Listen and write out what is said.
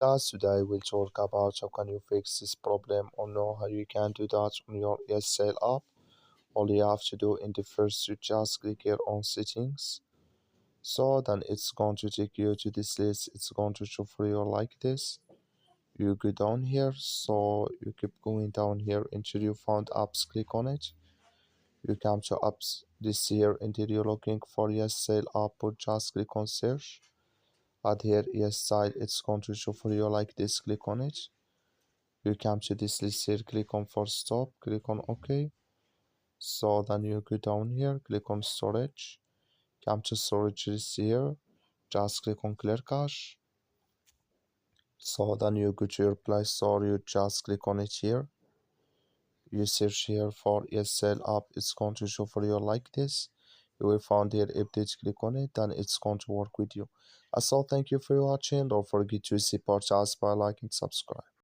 Today we'll talk about how can you fix this problem or know how you can do that on your YesStyle app. All you have to do in the first you just click here on settings. So then it's going to take you to this list. It's going to show for you like this. You go down here, so you keep going down here until you found apps, click on it. You come to apps this here until you're looking for YesStyle app or just click on search. Add here YesStyle, it's going to show for you like this, click on it. You come to this list here, click on for stop, click on OK. So then you go down here, click on storage, come to storage list here, just click on clear cache. So then you go to your Play Store, you just click on it here. You search here for YesStyle app, it's going to show for you like this. You will find here update, click on it, then it's going to work with you. So thank you for watching. Don't forget to support us by liking, subscribe.